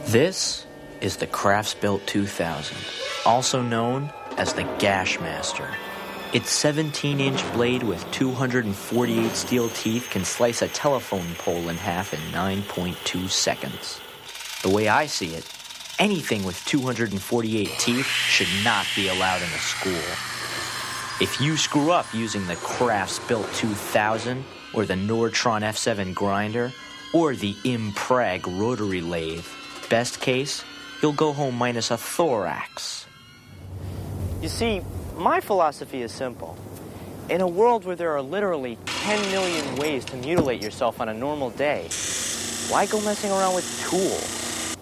This is the Craftsbuilt 2000, also known as the Gash Master. Its 17-inch blade with 248 steel teeth can slice a telephone pole in half in 9.2 seconds. The way I see it, anything with 248 teeth should not be allowed in a school. If you screw up using the Craftsbuilt 2000 or the Nordtron F7 grinder or the Impreg rotary lathe, best case, you'll go home minus a thorax. You see, my philosophy is simple. In a world where there are literally 10 million ways to mutilate yourself on a normal day, why go messing around with tools?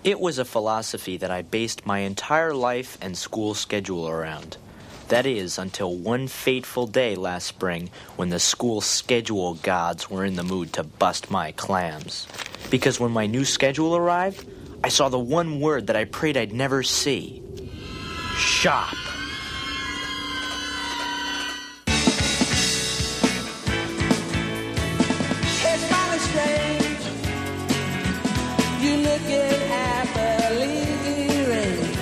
It was a philosophy that I based my entire life and school schedule around. That is, until one fateful day last spring when the school schedule gods were in the mood to bust my clams. Because when my new schedule arrived, I saw the one word that I prayed I'd never see. Shop. It's kinda strange. You looking happily range.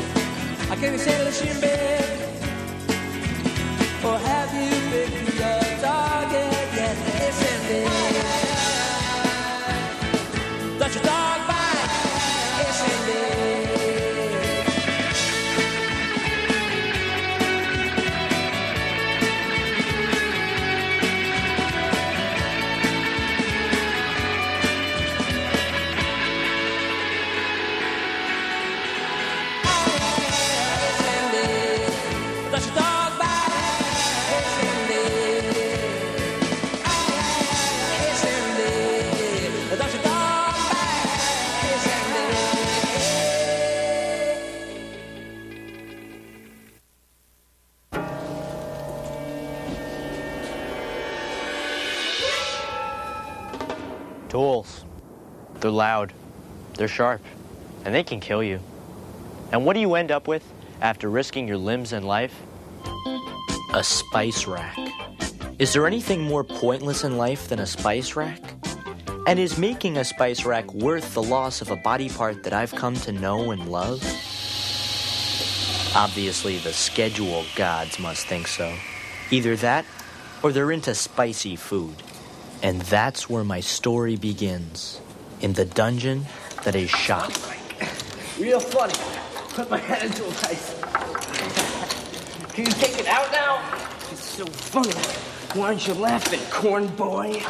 I can't say the shit bed. Or have you picked your target yet? It's in there. That's your dog bite. It's in there. That's your dog bite. It's in there. It's in there. That's your dog bite. It's in Tools. They're loud, they're sharp, and they can kill you. And what do you end up with after risking your limbs and life? A spice rack. Is there anything more pointless in life than a spice rack? And is making a spice rack worth the loss of a body part that I've come to know and love? Obviously, the schedule gods must think so. Either that, or they're into spicy food. And that's where my story begins. In the dungeon that is shop. Real funny. Put my head into a vice. Can you take it out now? It's so funny. Why aren't you laughing, corn boy?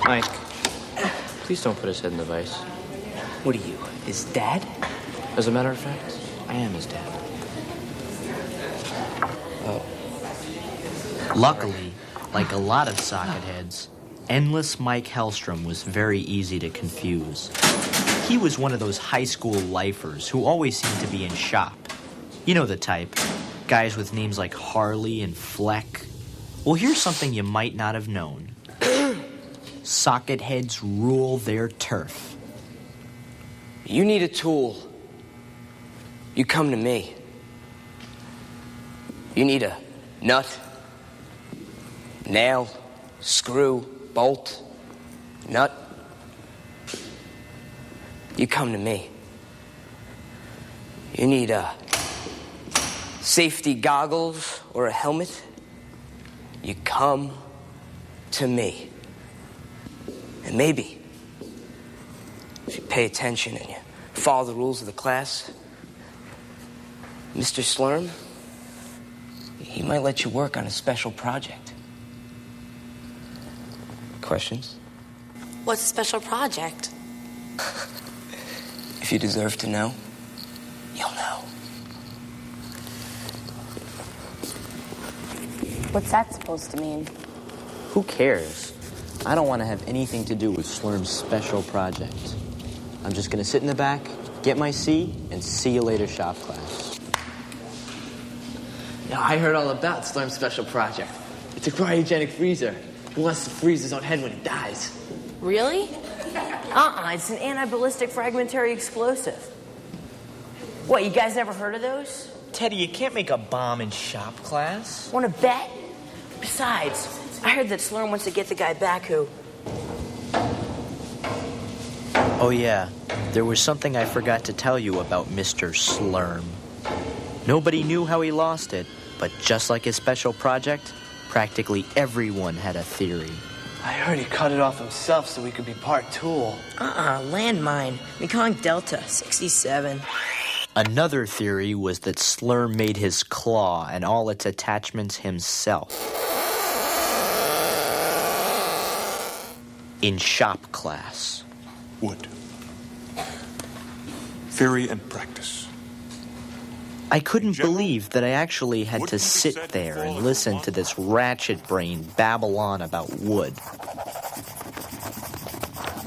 Mike, please don't put his head in the vice. What are you, his dad? As a matter of fact, I am his dad. Luckily, like a lot of socket heads, Endless Mike Hellstrom was very easy to confuse. He was one of those high school lifers who always seemed to be in shop. You know the type. Guys with names like Harley and Fleck. Well, here's something you might not have known. Socket heads rule their turf. You need a tool. You come to me. You need a nut, nail, screw, bolt, nut. You come to me. You need safety goggles or a helmet. You come to me. And maybe, if you pay attention and you follow the rules of the class, Mr. Slurm, he might let you work on a special project. Questions? What's a special project? If you deserve to know, you'll know. What's that supposed to mean? Who cares? I don't want to have anything to do with Slurm's special project. I'm just going to sit in the back, get my C, and see you later, shop class. Now, I heard all about Slurm's special project. It's a cryogenic freezer. He wants to freeze his own head when he dies. Really? It's an anti-ballistic fragmentary explosive. What, you guys never heard of those? Teddy, you can't make a bomb in shop class. Want to bet? Besides, I heard that Slurm wants to get the guy back who... Oh yeah, there was something I forgot to tell you about Mr. Slurm. Nobody knew how he lost it, but just like his special project, practically everyone had a theory. I heard he cut it off himself so he could be part tool. Landmine. Mekong Delta, 67. Another theory was that Slurm made his claw and all its attachments himself. In shop class. Wood. Theory and practice. I couldn't believe that I actually had to sit there and listen to this ratchet brain babble on about wood.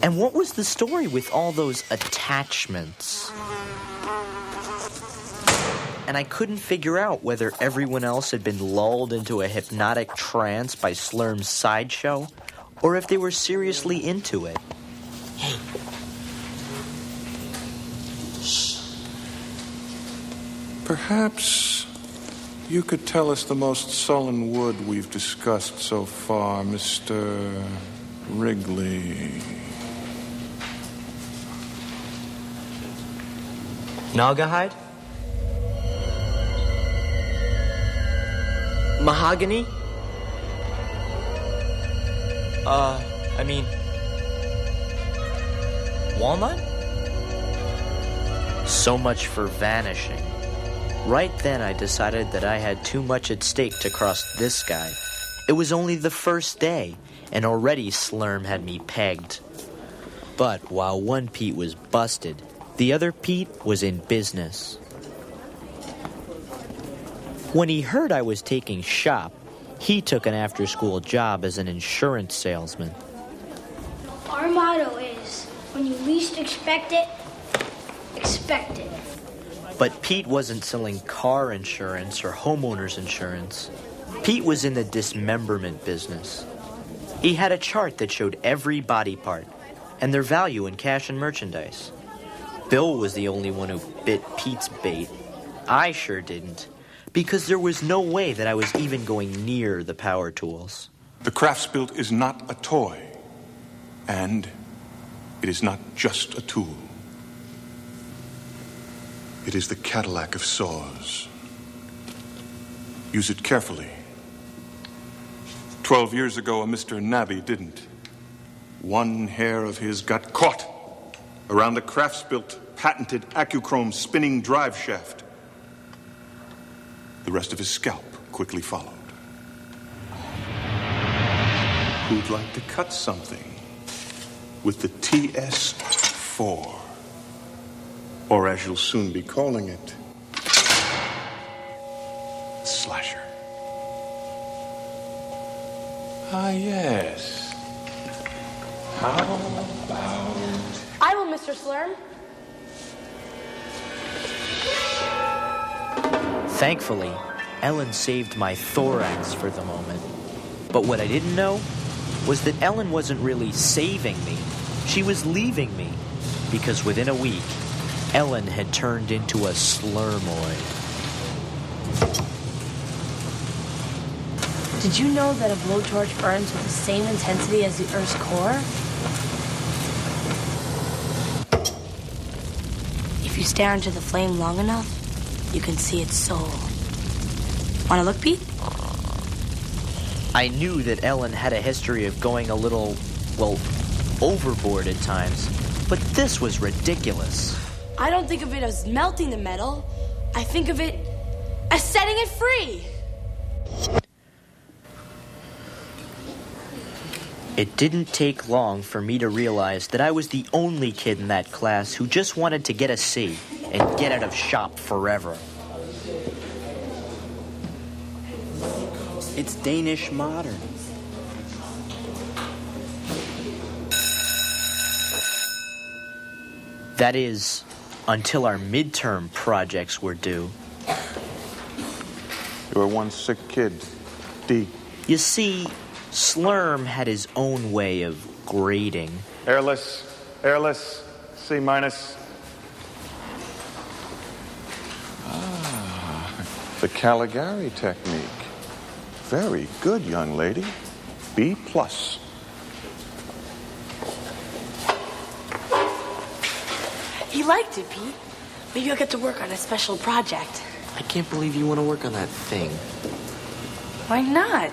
And what was the story with all those attachments? And I couldn't figure out whether everyone else had been lulled into a hypnotic trance by Slurm's sideshow, or if they were seriously into it. Perhaps you could tell us the most sullen wood we've discussed so far, Mr. Wrigley. Naugahyde? Mahogany? Walnut? So much for vanishing. Right then I decided that I had too much at stake to cross this guy. It was only the first day, and already Slurm had me pegged. But while one Pete was busted, the other Pete was in business. When he heard I was taking shop, he took an after-school job as an insurance salesman. Our motto is, when you least expect it, expect it. But Pete wasn't selling car insurance or homeowner's insurance. Pete was in the dismemberment business. He had a chart that showed every body part and their value in cash and merchandise. Bill was the only one who bit Pete's bait. I sure didn't, because there was no way that I was even going near the power tools. The Craftsbuilt is not a toy, and it is not just a tool. It is the Cadillac of saws. Use it carefully. 12 years ago, a Mr. Nabby didn't. One hair of his got caught around the Craftsbuilt patented Accuchrome spinning drive shaft. The rest of his scalp quickly followed. Who'd like to cut something with the TS4? Or, as you'll soon be calling it, Slasher. Ah, yes. How about... I will, Mr. Slurm. Thankfully, Ellen saved my thorax for the moment. But what I didn't know was that Ellen wasn't really saving me. She was leaving me, because within a week, Ellen had turned into a slurmoid. Did you know that a blowtorch burns with the same intensity as the Earth's core? If you stare into the flame long enough, you can see its soul. Wanna look, Pete? I knew that Ellen had a history of going a little, overboard at times, but this was ridiculous. I don't think of it as melting the metal. I think of it as setting it free. It didn't take long for me to realize that I was the only kid in that class who just wanted to get a C and get out of shop forever. It's Danish modern. That is, until our midterm projects were due. You're one sick kid, D. You see, Slurm had his own way of grading. Airless, C minus. The Caligari technique. Very good, young lady. B plus. He liked it, Pete. Maybe I'll get to work on a special project. I can't believe you want to work on that thing. Why not?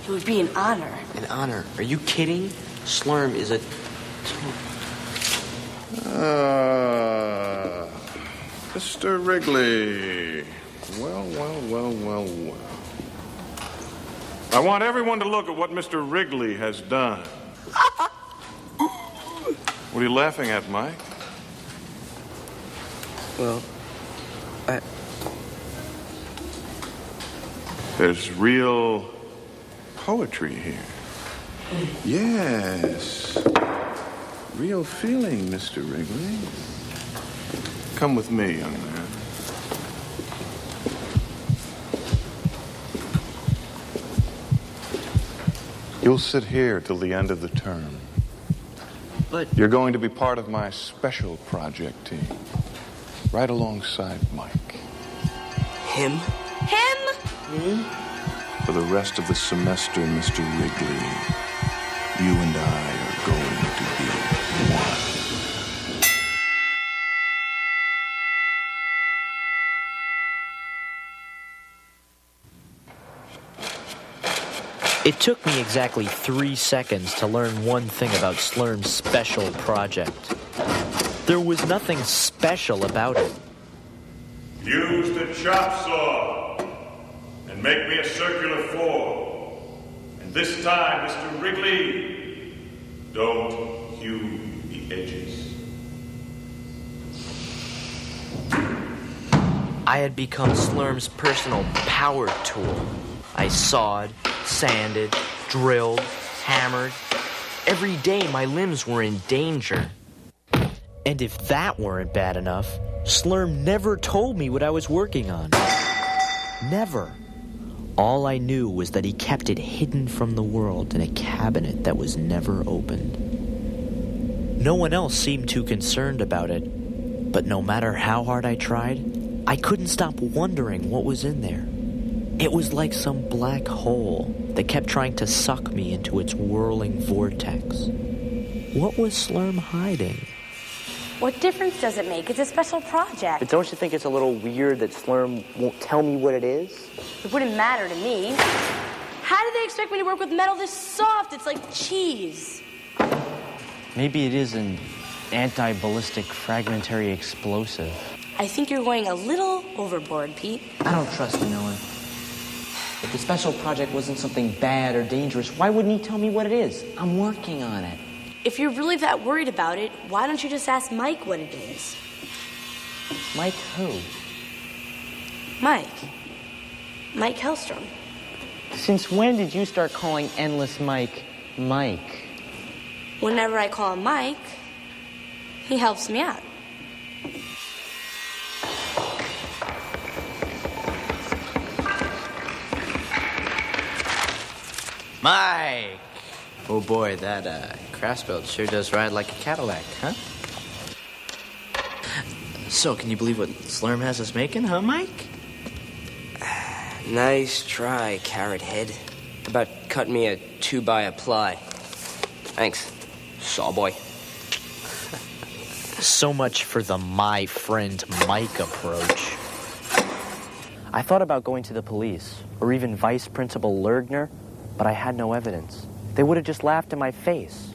It would be an honor. An honor? Are you kidding? Slurm is a... Mr. Wrigley. Well. I want everyone to look at what Mr. Wrigley has done. What are you laughing at, Mike? Well, There's real poetry here. Yes. Real feeling, Mr. Wrigley. Come with me, young man. You'll sit here till the end of the term. But... You're going to be part of my special project team. Right alongside Mike. him? For the rest of the semester, Mr. Wrigley, you and I are going to be one. It took me exactly 3 seconds to learn one thing about Slurm's special project. There was nothing special about it. Use the chop saw and make me a circular form. And this time, Mr. Wrigley, don't hew the edges. I had become Slurm's personal power tool. I sawed, sanded, drilled, hammered. Every day my limbs were in danger. And if that weren't bad enough, Slurm never told me what I was working on. Never. All I knew was that he kept it hidden from the world in a cabinet that was never opened. No one else seemed too concerned about it, but no matter how hard I tried, I couldn't stop wondering what was in there. It was like some black hole that kept trying to suck me into its whirling vortex. What was Slurm hiding? What difference does it make? It's a special project. But don't you think it's a little weird that Slurm won't tell me what it is? It wouldn't matter to me. How do they expect me to work with metal this soft? It's like cheese. Maybe it is an anti-ballistic fragmentary explosive. I think you're going a little overboard, Pete. I don't trust Noah. If the special project wasn't something bad or dangerous, why wouldn't he tell me what it is? I'm working on it. If you're really that worried about it, why don't you just ask Mike what it is? Mike who? Mike Hellstrom. Since when did you start calling Endless Mike, Mike? Whenever I call him Mike, he helps me out. Mike! Oh boy, that craft belt sure does ride like a Cadillac, huh? So, can you believe what Slurm has us making, huh, Mike? Nice try, Carrot Head. How about cutting me a 2x-apply? Thanks, Sawboy. So much for the my friend Mike approach. I thought about going to the police, or even Vice Principal Lergner, but I had no evidence. They would have just laughed in my face.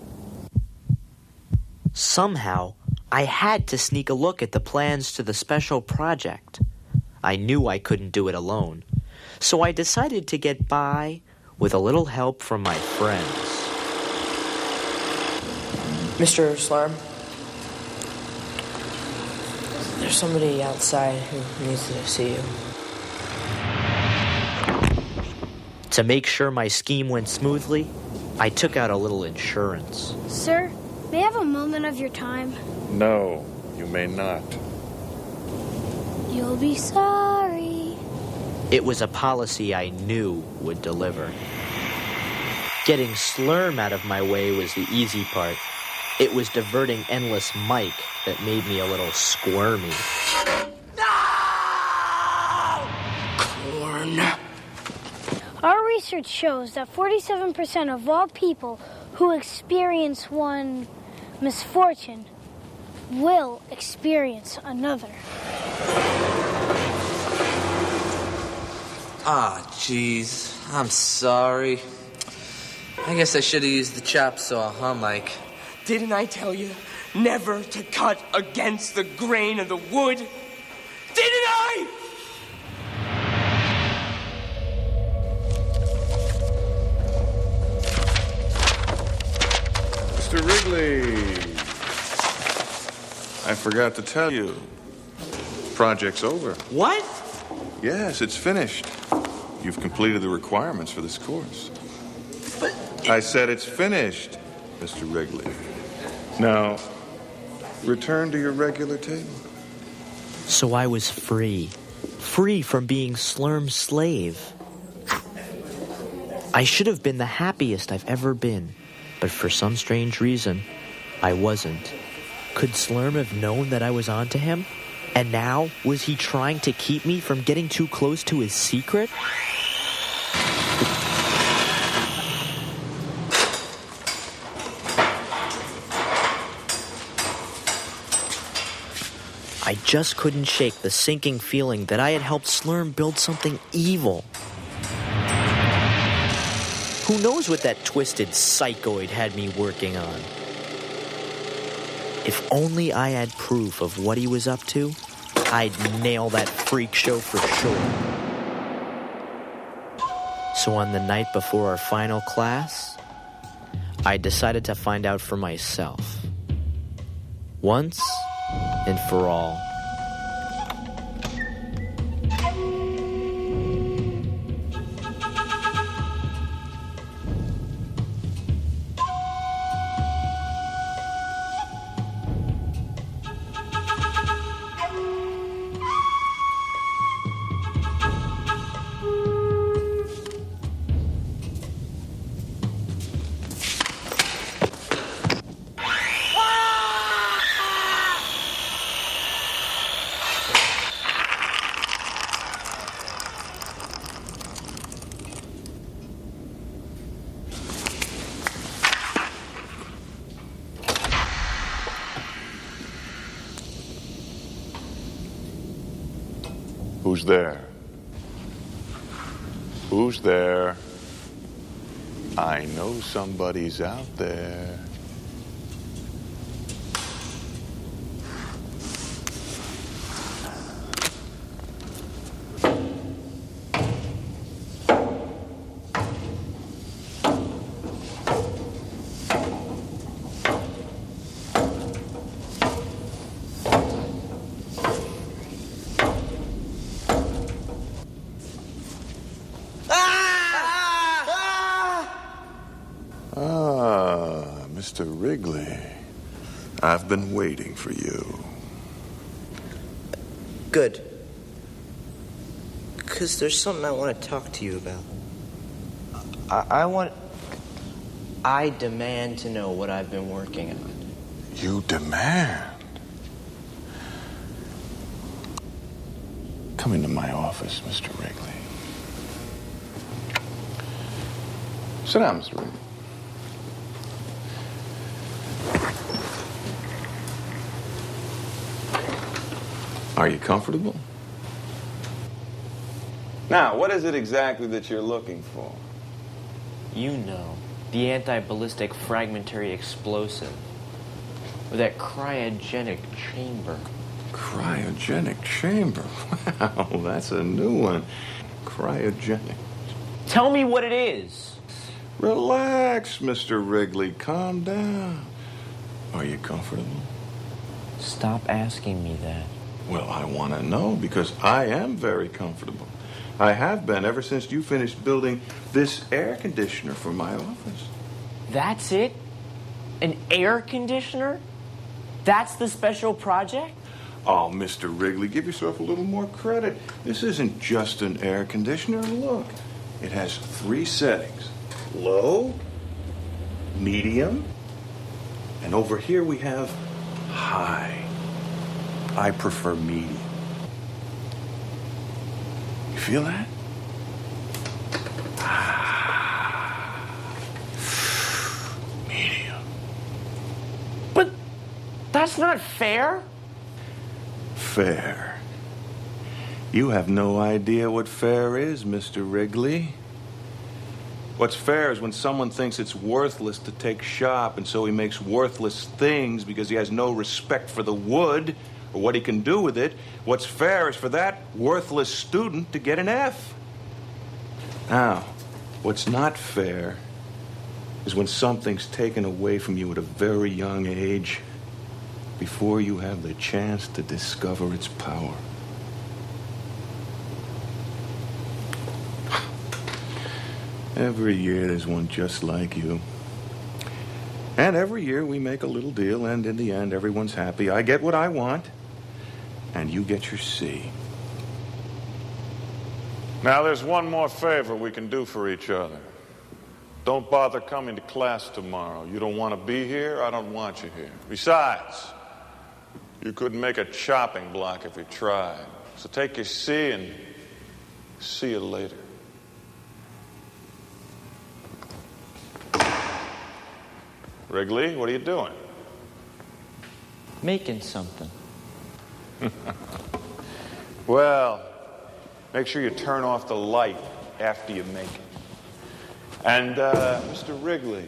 Somehow, I had to sneak a look at the plans to the special project. I knew I couldn't do it alone, so I decided to get by with a little help from my friends. Mr. Slurm, there's somebody outside who needs to see you. To make sure my scheme went smoothly, I took out a little insurance. Sir, may I have a moment of your time? No, you may not. You'll be sorry. It was a policy I knew would deliver. Getting Slurm out of my way was the easy part. It was diverting Endless Mike that made me a little squirmy. Corn. Our research shows that 47% of all people who experience one misfortune will experience another. Ah, jeez. I'm sorry. I guess I should have used the chop saw, huh, Mike? Didn't I tell you never to cut against the grain of the wood? Didn't I? Mr. Wrigley, I forgot to tell you. Project's over. What? Yes, it's finished. You've completed the requirements for this course. I said it's finished, Mr. Wrigley. Now, return to your regular table. So I was free. Free from being Slurm's slave. I should have been the happiest I've ever been, but for some strange reason, I wasn't. Could Slurm have known that I was onto him? And now, was he trying to keep me from getting too close to his secret? I just couldn't shake the sinking feeling that I had helped Slurm build something evil. Who knows what that twisted psychoid had me working on? If only I had proof of what he was up to, I'd nail that freak show for sure. So on the night before our final class, I decided to find out for myself. Once and for all. Who's there? Who's there? I know somebody's out there. Mr. Wrigley, I've been waiting for you. Good. Because there's something I want to talk to you about. I demand to know what I've been working on. You demand? Come into my office, Mr. Wrigley. Sit down, Mr. Wrigley. Are you comfortable? Now, what is it exactly that you're looking for? You know, the anti-ballistic fragmentary explosive. Or that cryogenic chamber. Cryogenic chamber? Wow, that's a new one. Cryogenic. Tell me what it is. Relax, Mr. Wrigley. Calm down. Are you comfortable? Stop asking me that. Well, I want to know because I am very comfortable. I have been ever since you finished building this air conditioner for my office. That's it? An air conditioner? That's the special project? Oh, Mr. Wrigley, give yourself a little more credit. This isn't just an air conditioner. Look, it has 3 settings. Low, medium, and over here we have high. I prefer medium. You feel that? Medium. But That's not fair. Fair. You have no idea what fair is, Mr. Wrigley. What's fair is when someone thinks it's worthless to take shop, and so he makes worthless things because he has no respect for the wood or what he can do with it. What's fair is for that worthless student to get an F. Now, what's not fair is when something's taken away from you at a very young age before you have the chance to discover its power. Every year there's one just like you. And every year we make a little deal, and in the end everyone's happy. I get what I want, and you get your C. Now, there's one more favor we can do for each other. Don't bother coming to class tomorrow. You don't want to be here, I don't want you here. Besides, you couldn't make a chopping block if you tried. So take your C and see you later. Wrigley, what are you doing? Making something. Well, make sure you turn off the light after you make it. And, Mr. Wrigley,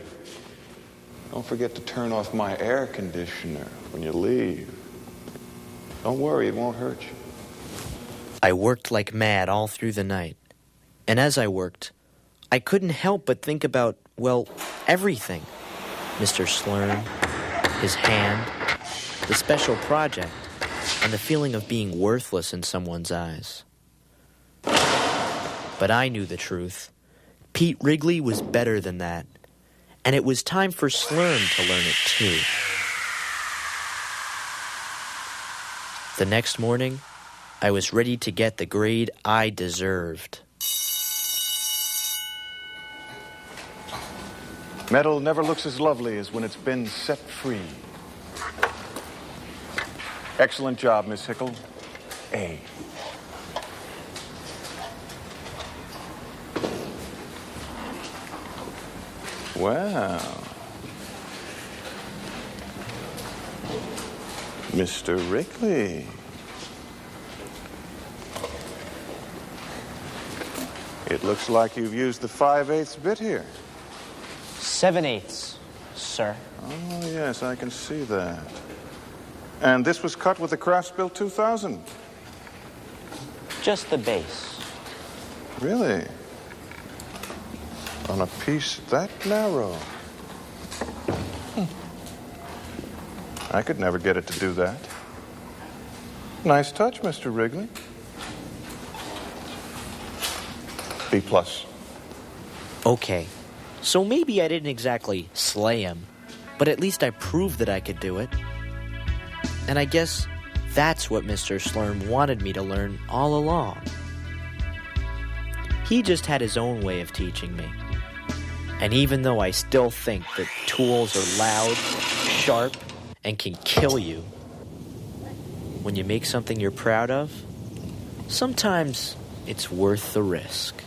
don't forget to turn off my air conditioner when you leave. Don't worry, it won't hurt you. I worked like mad all through the night. And as I worked, I couldn't help but think about, well, everything. Mr. Slurm, his hand, the special project, and the feeling of being worthless in someone's eyes. But I knew the truth. Pete Wrigley was better than that, and it was time for Slurm to learn it too. The next morning, I was ready to get the grade I deserved. Metal never looks as lovely as when it's been set free. Excellent job, Miss Hickle. A. Well, Mr. Wrigley. It looks like you've used the 5/8 bit here. 7/8, sir. Oh, yes, I can see that. And this was cut with the Craftsbuilt 2000? Just the base. Really? On a piece that narrow? I could never get it to do that. Nice touch, Mr. Wrigley. B+. Okay, so maybe I didn't exactly slay him, but at least I proved that I could do it. And I guess that's what Mr. Slurm wanted me to learn all along. He just had his own way of teaching me. And even though I still think that tools are loud, sharp, and can kill you, when you make something you're proud of, sometimes it's worth the risk.